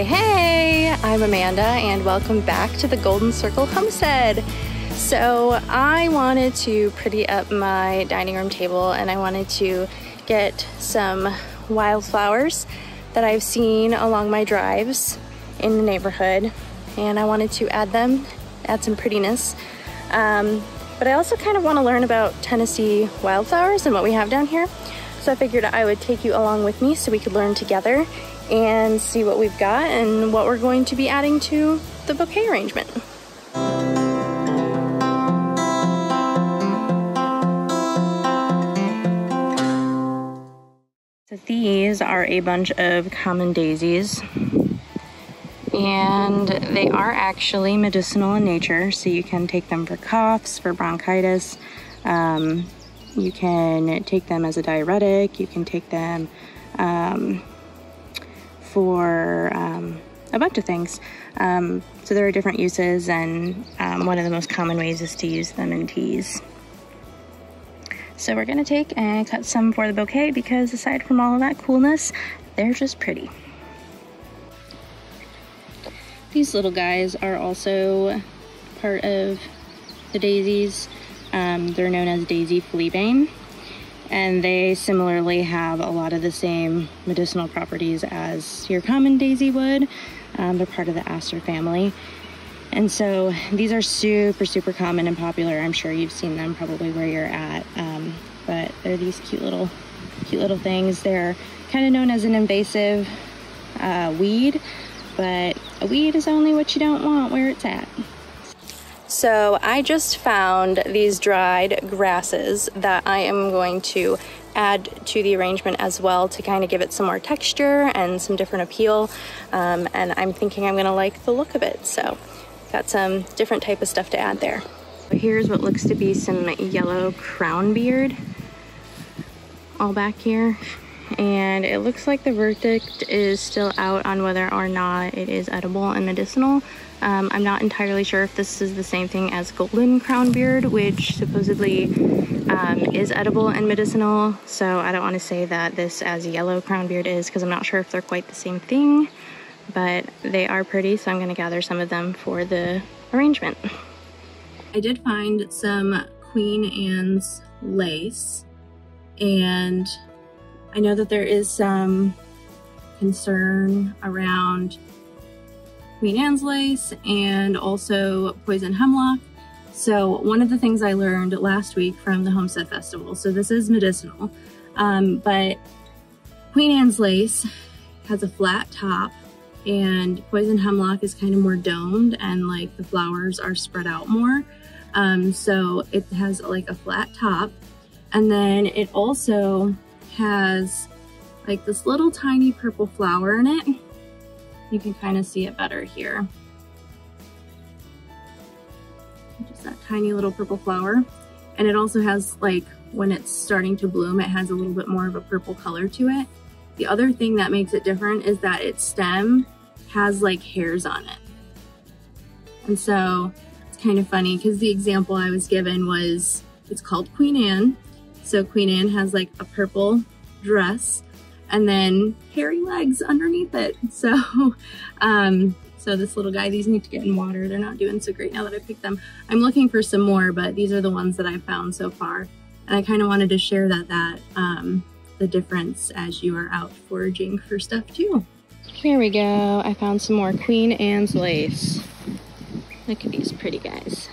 Hey, I'm Amanda and welcome back to the Golden Circle Homestead. So I wanted to pretty up my dining room table and I wanted to get some wildflowers that I've seen along my drives in the neighborhood, and I wanted to add some prettiness. But I also kind of want to learn about Tennessee wildflowers and what we have down here. So I figured I would take you along with me so we could learn together and see what we've got and what we're going to be adding to the bouquet arrangement. So these are a bunch of common daisies, and they are actually medicinal in nature, so you can take them for coughs, for bronchitis. You can take them as a diuretic, you can take them for a bunch of things. So there are different uses, and one of the most common ways is to use them in teas. So we're gonna take and cut some for the bouquet because aside from all of that coolness, they're just pretty. These little guys are also part of the daisies. They're known as Daisy fleabane, and they similarly have a lot of the same medicinal properties as your common daisy would. They're part of the aster family. And so these are super common and popular. I'm sure you've seen them probably where you're at. But they're these cute little things. They're kind of known as an invasive weed, but a weed is only what you don't want where it's at. So I just found these dried grasses that I am going to add to the arrangement as well to kind of give it some more texture and some different appeal. And I'm thinking I'm gonna like the look of it. So got some different type of stuff to add there. Here's what looks to be some yellow crown beard all back here. And it looks like the verdict is still out on whether or not it is edible and medicinal. I'm not entirely sure if this is the same thing as golden crown beard, which supposedly is edible and medicinal. So I don't want to say that this as yellow crown beard is, because I'm not sure if they're quite the same thing, but they are pretty. So I'm going to gather some of them for the arrangement. I did find some Queen Anne's lace, and I know that there is some concern around Queen Anne's lace and also poison hemlock. So one of the things I learned last week from the Homestead Festival, so this is medicinal, but Queen Anne's lace has a flat top and poison hemlock is kind of more domed and like the flowers are spread out more. So it has like a flat top, and then it also has like this little tiny purple flower in it. You can kind of see it better here. Just that tiny little purple flower. And it also has, like, when it's starting to bloom, it has a little bit more of a purple color to it. The other thing that makes it different is that its stem has like hairs on it. And so it's kind of funny because the example I was given was, it's called Queen Anne. So Queen Anne has like a purple dress and then hairy legs underneath it. So, so this little guy, these need to get in water. They're not doing so great now that I picked them. I'm looking for some more, but these are the ones that I've found so far. And I kind of wanted to share the difference as you are out foraging for stuff too. Here we go. I found some more Queen Anne's lace. Look at these pretty guys.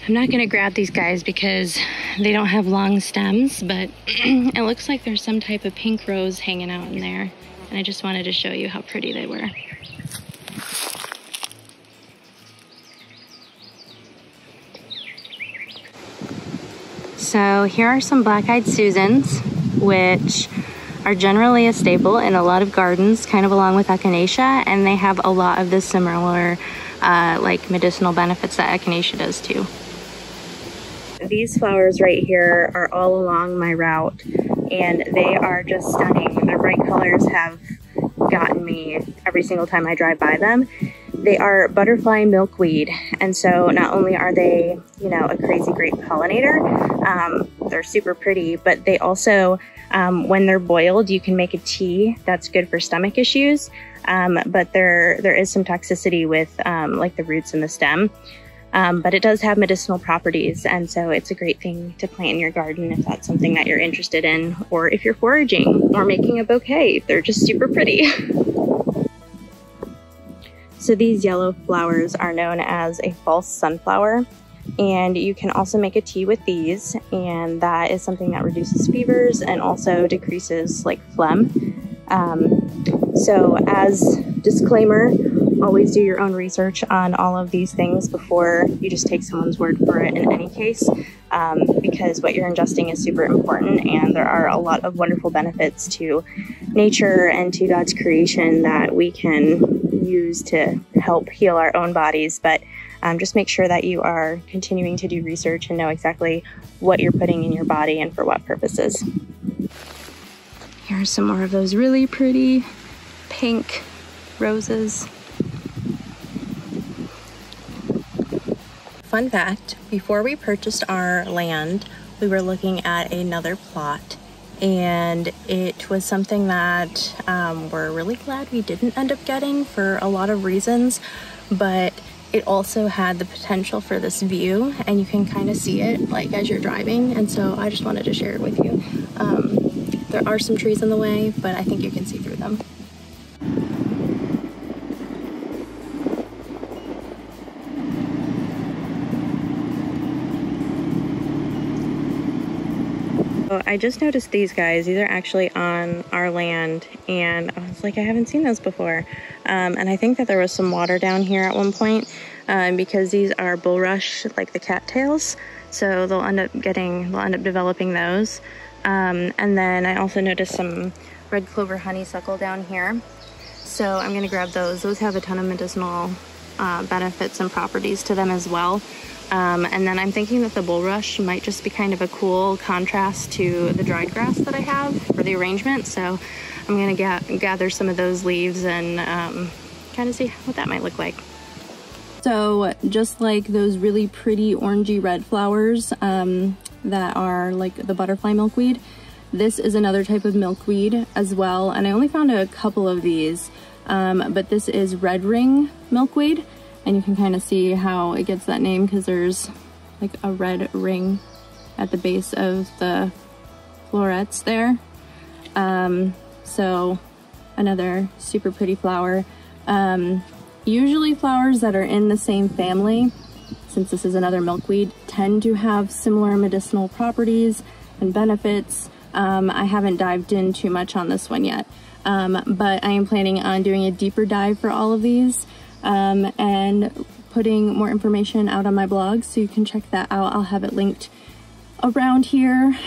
I'm not gonna grab these guys because they don't have long stems, but it looks like there's some type of pink rose hanging out in there. And I just wanted to show you how pretty they were. So here are some black-eyed Susans, which are generally a staple in a lot of gardens, kind of along with echinacea, and they have a lot of the similar like medicinal benefits that echinacea does too. These flowers right here are all along my route, and they are just stunning. Their bright colors have gotten me every single time I drive by them. They are butterfly milkweed, and so not only are they, you know, a crazy great pollinator, they're super pretty, but they also, when they're boiled, you can make a tea that's good for stomach issues, but there is some toxicity with like the roots and the stem, but it does have medicinal properties, and so it's a great thing to plant in your garden if that's something that you're interested in, or if you're foraging or making a bouquet. They're just super pretty. So these yellow flowers are known as a false sunflower, and you can also make a tea with these, and that is something that reduces fevers and also decreases like phlegm. So as disclaimer, always do your own research on all of these things before you just take someone's word for it in any case, because what you're ingesting is super important, and there are a lot of wonderful benefits to nature and to God's creation that we can use to help heal our own bodies. But just make sure that you are continuing to do research and know exactly what you're putting in your body and for what purposes. Here are some more of those really pretty pink roses. Fun fact, before we purchased our land, we were looking at another plot, and it was something that we're really glad we didn't end up getting for a lot of reasons, but it also had the potential for this view, and you can kind of see it like as you're driving, and so I just wanted to share it with you. There are some trees in the way, but I think you can see through them. So I just noticed these guys. These are actually on our land, and I was like, I haven't seen those before. And I think that there was some water down here at one point, because these are bulrush, like the cattails. So they'll end up developing those. And then I also noticed some red clover honeysuckle down here. So I'm gonna grab those. Those have a ton of medicinal benefits and properties to them as well. And then I'm thinking that the bulrush might just be kind of a cool contrast to the dried grass that I have for the arrangement. So I'm gonna gather some of those leaves and kind of see what that might look like. So just like those really pretty orangey red flowers that are like the butterfly milkweed, this is another type of milkweed as well. And I only found a couple of these, but this is red ring milkweed. And you can kind of see how it gets that name because there's like a red ring at the base of the florets there. So another super pretty flower. Usually flowers that are in the same family, since this is another milkweed, tend to have similar medicinal properties and benefits. I haven't dived in too much on this one yet, but I am planning on doing a deeper dive for all of these. And putting more information out on my blog, so you can check that out. I'll have it linked around here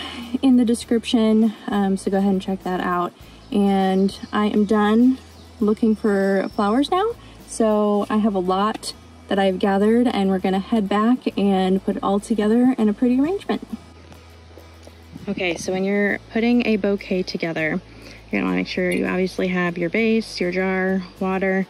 in the description, so go ahead and check that out. And I am done looking for flowers now, so I have a lot that I've gathered, and we're gonna head back and put it all together in a pretty arrangement. Okay, so when you're putting a bouquet together, you're gonna wanna make sure you obviously have your base, your jar, water,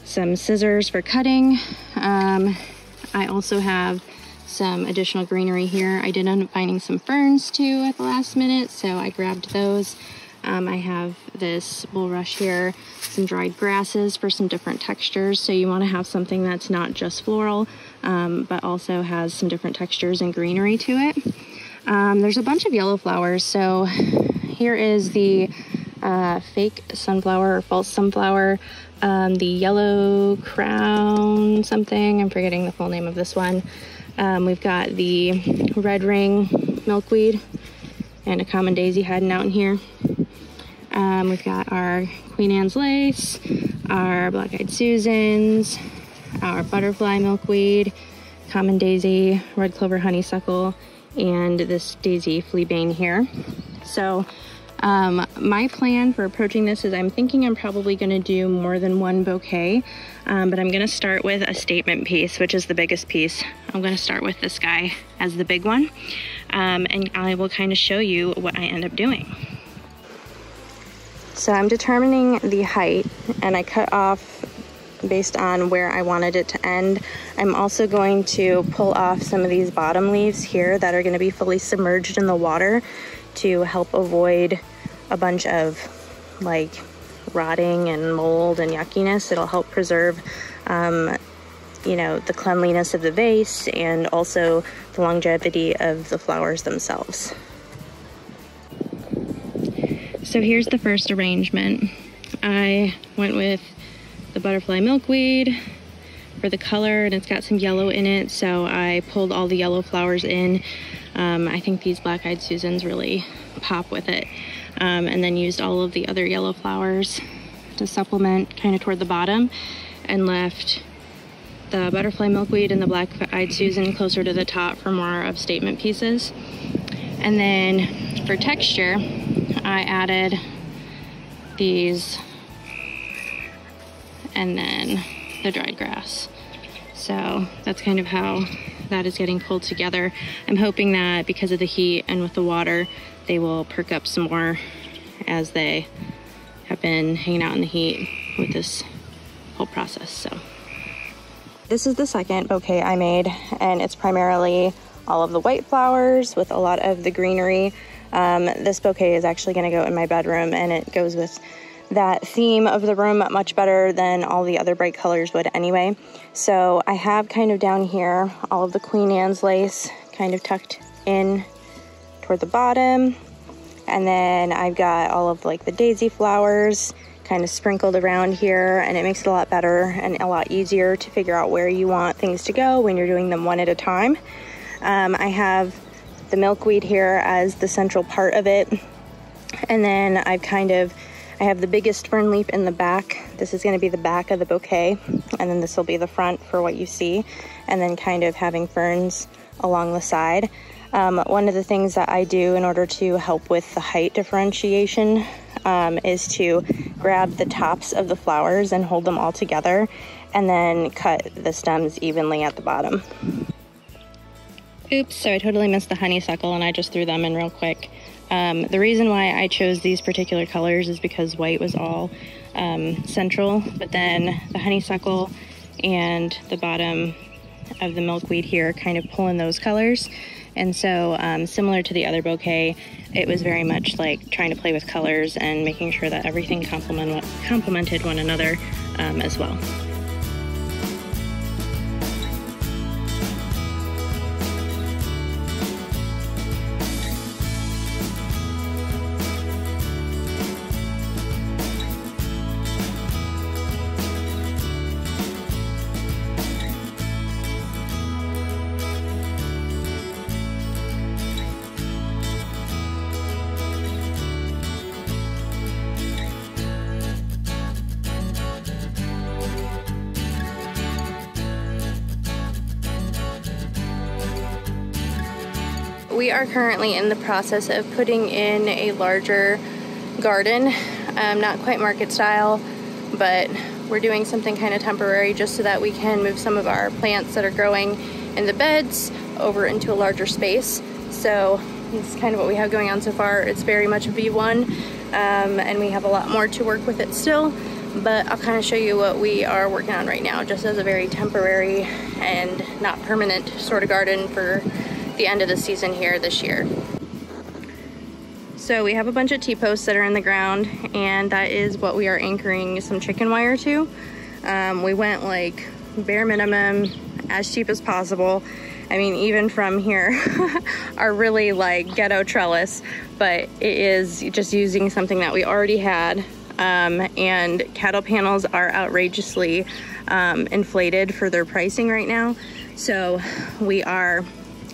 some scissors for cutting. I also have some additional greenery here. I did end up finding some ferns too at the last minute, so I grabbed those. I have this bulrush here, some dried grasses for some different textures. So you want to have something that's not just floral, but also has some different textures and greenery to it. There's a bunch of yellow flowers. So here is the fake sunflower or false sunflower. The yellow crown something, I'm forgetting the full name of this one. We've got the red ring milkweed and a common daisy hiding out in here. We've got our Queen Anne's lace, our black-eyed Susans, our butterfly milkweed, common daisy, red clover honeysuckle, and this daisy fleabane here. So my plan for approaching this is I'm thinking I'm probably going to do more than one bouquet, but I'm going to start with a statement piece, which is the biggest piece. I'm going to start with this guy as the big one, and I will kind of show you what I end up doing. So I'm determining the height, and I cut off based on where I wanted it to end. I'm also going to pull off some of these bottom leaves here that are going to be fully submerged in the water to help avoid a bunch of like rotting and mold and yuckiness. It'll help preserve you know, the cleanliness of the vase and also the longevity of the flowers themselves. So here's the first arrangement. I went with the butterfly milkweed for the color, and it's got some yellow in it, so I pulled all the yellow flowers in. I think these black-eyed Susans really pop with it. And then used all of the other yellow flowers to supplement kind of toward the bottom, and left the butterfly milkweed and the black-eyed Susan closer to the top for more of statement pieces. And then for texture, I added these and then the dried grass. So that's kind of how that is getting pulled together. I'm hoping that because of the heat and with the water, they will perk up some more as they have been hanging out in the heat with this whole process. So this is the second bouquet I made, and it's primarily all of the white flowers with a lot of the greenery. This bouquet is actually going to go in my bedroom, and it goes with that theme of the room much better than all the other bright colors would anyway. So I have kind of down here all of the Queen Anne's lace kind of tucked in toward the bottom, and then I've got all of like the daisy flowers kind of sprinkled around here, and it makes it a lot better and a lot easier to figure out where you want things to go when you're doing them one at a time. I have the milkweed here as the central part of it, and then I have the biggest fern leaf in the back. This is going to be the back of the bouquet, and then this will be the front for what you see, and then kind of having ferns along the side. One of the things that I do in order to help with the height differentiation is to grab the tops of the flowers and hold them all together, and then cut the stems evenly at the bottom. Oops, so I totally missed the honeysuckle and I just threw them in real quick. The reason why I chose these particular colors is because white was all central, but then the honeysuckle and the bottom of the milkweed here kind of pull in those colors. And so similar to the other bouquet, it was very much like trying to play with colors and making sure that everything complemented one another as well. We are currently in the process of putting in a larger garden, not quite market style, but we're doing something kind of temporary just so that we can move some of our plants that are growing in the beds over into a larger space. So this is kind of what we have going on so far. It's very much a V1, and we have a lot more to work with it still, but I'll kind of show you what we are working on right now, just as a very temporary and not permanent sort of garden for the end of the season here this year. So we have a bunch of T-posts that are in the ground, and that is what we are anchoring some chicken wire to. We went like bare minimum, as cheap as possible. I mean, even from here, our really like ghetto trellis, but it is just using something that we already had. And cattle panels are outrageously inflated for their pricing right now. So we are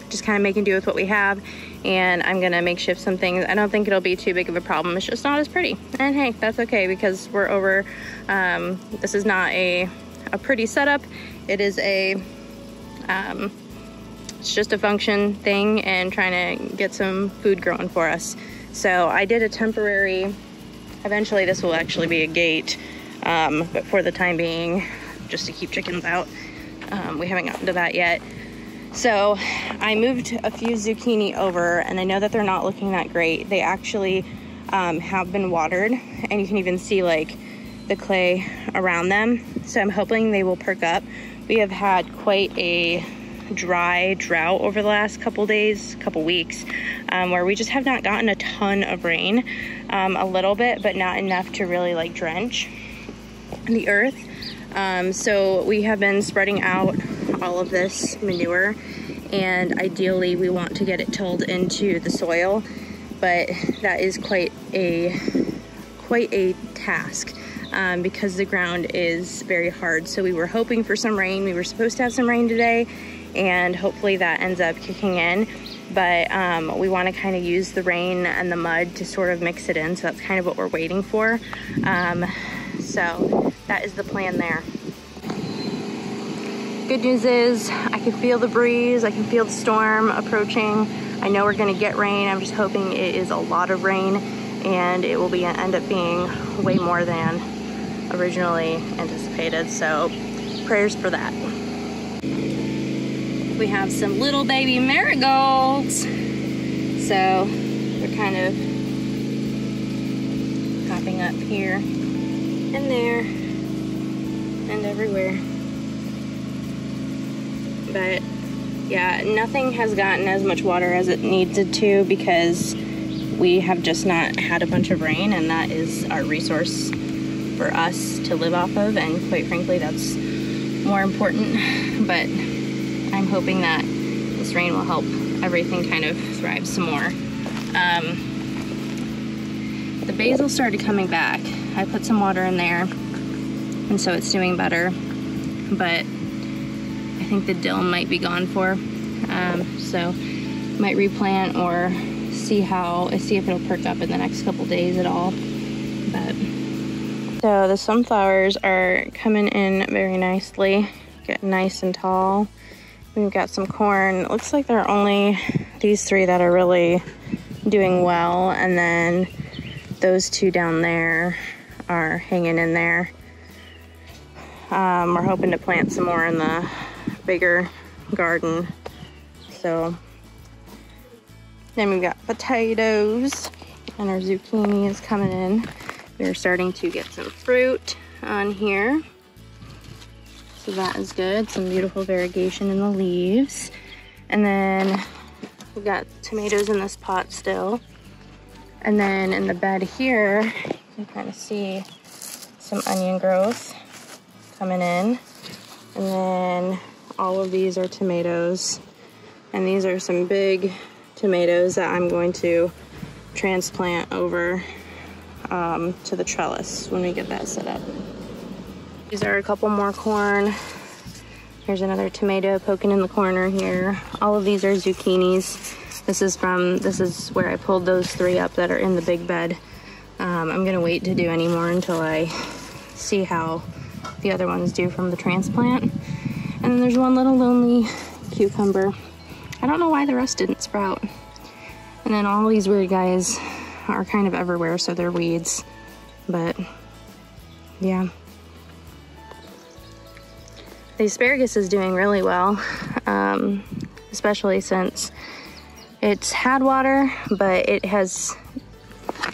just kind of making do with what we have, and I'm gonna makeshift some things. I don't think it'll be too big of a problem. It's just not as pretty, and hey, that's okay, because we're over. This is not a pretty setup. It is it's just a function thing and trying to get some food growing for us. So I did a temporary, eventually this will actually be a gate, but for the time being, just to keep chickens out. We haven't gotten to that yet. So I moved a few zucchini over, and I know that they're not looking that great. They actually have been watered, and you can even see like the clay around them. so I'm hoping they will perk up. We have had quite a dry drought over the last couple weeks, where we just have not gotten a ton of rain, a little bit, but not enough to really like drench the earth. So we have been spreading out all of this manure, and ideally we want to get it tilled into the soil, but that is quite a task, because the ground is very hard. So we were hoping for some rain. We were supposed to have some rain today, and hopefully that ends up kicking in, but we want to kind of use the rain and the mud to sort of mix it in, so that's kind of what we're waiting for. So that is the plan there. Good news is I can feel the breeze, I can feel the storm approaching. I know we're gonna get rain. I'm just hoping it is a lot of rain, and it will end up being way more than originally anticipated, so prayers for that. We have some little baby marigolds, so they're kind of popping up here and there and everywhere. But yeah, nothing has gotten as much water as it needed to, because we have just not had a bunch of rain, and that is our resource for us to live off of, and quite frankly that's more important. But I'm hoping that this rain will help everything kind of thrive some more. The basil started coming back. I put some water in there, and so it's doing better, but I think the dill might be gone for, so might replant or see if it'll perk up in the next couple days at all. But so the sunflowers are coming in very nicely, getting nice and tall. We've got some corn. It looks like there are only these three that are really doing well, and then those two down there are hanging in there. We're hoping to plant some more in the bigger garden. So then we've got potatoes, and our zucchini is coming in. We're starting to get some fruit on here, so that is good. Some beautiful variegation in the leaves. And then we've got tomatoes in this pot still. And then in the bed here, you can kind of see some onion growth coming in. And then all of these are tomatoes. And these are some big tomatoes that I'm going to transplant over to the trellis when we get that set up. These are a couple more corn. Here's another tomato poking in the corner here. All of these are zucchinis. This is where I pulled those three up that are in the big bed. I'm gonna wait to do any more until I see how the other ones do from the transplant. And then there's one little lonely cucumber. I don't know why the rest didn't sprout. And then all these weird guys are kind of everywhere, so they're weeds. But yeah. The asparagus is doing really well, especially since it's had water, but it has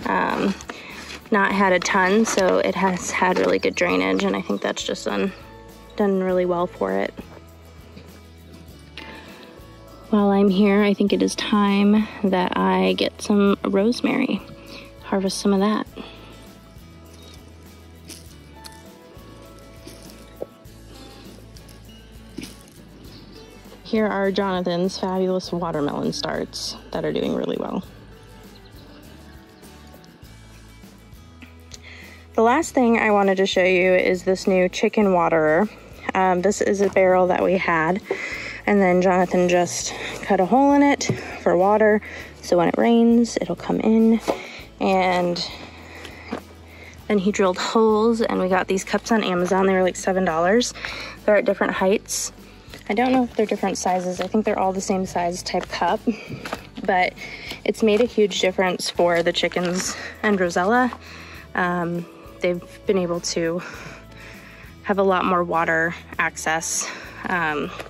not had a ton, so it has had really good drainage, and I think that's just done really well for it. While I'm here, I think it is time that I get some rosemary, harvest some of that. Here are Jonathan's fabulous watermelon starts that are doing really well. The last thing I wanted to show you is this new chicken waterer. This is a barrel that we had, and then Jonathan just cut a hole in it for water, so when it rains, it'll come in. And then he drilled holes, and we got these cups on Amazon. They were like $7. They're at different heights. I don't know if they're different sizes. I think they're all the same size type cup, but it's made a huge difference for the chickens and Rosella. They've been able to have a lot more water access,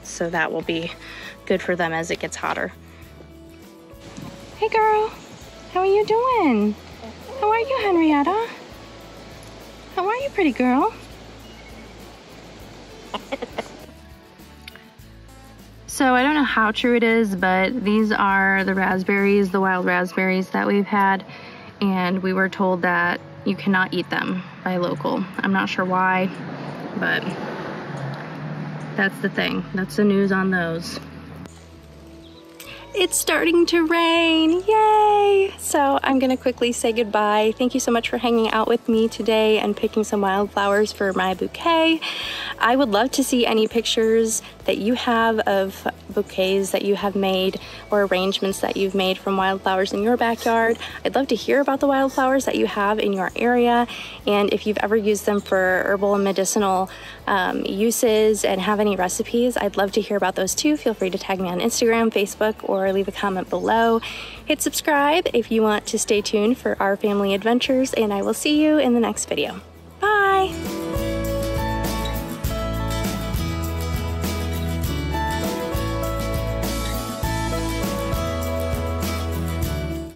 so that will be good for them as it gets hotter. Hey girl, how are you doing? How are you, Henrietta? How are you, pretty girl? So I don't know how true it is, but these are the raspberries, the wild raspberries that we've had, and we were told that you cannot eat them by local. I'm not sure why, but that's the thing. That's the news on those. It's starting to rain, yay! So I'm gonna quickly say goodbye. Thank you so much for hanging out with me today and picking some wildflowers for my bouquet. I would love to see any pictures that you have of bouquets that you have made or arrangements that you've made from wildflowers in your backyard. I'd love to hear about the wildflowers that you have in your area, and if you've ever used them for herbal and medicinal uses and have any recipes, I'd love to hear about those too. Feel free to tag me on Instagram, Facebook, or leave a comment below. Hit subscribe if you want to stay tuned for our family adventures, and I will see you in the next video. Bye!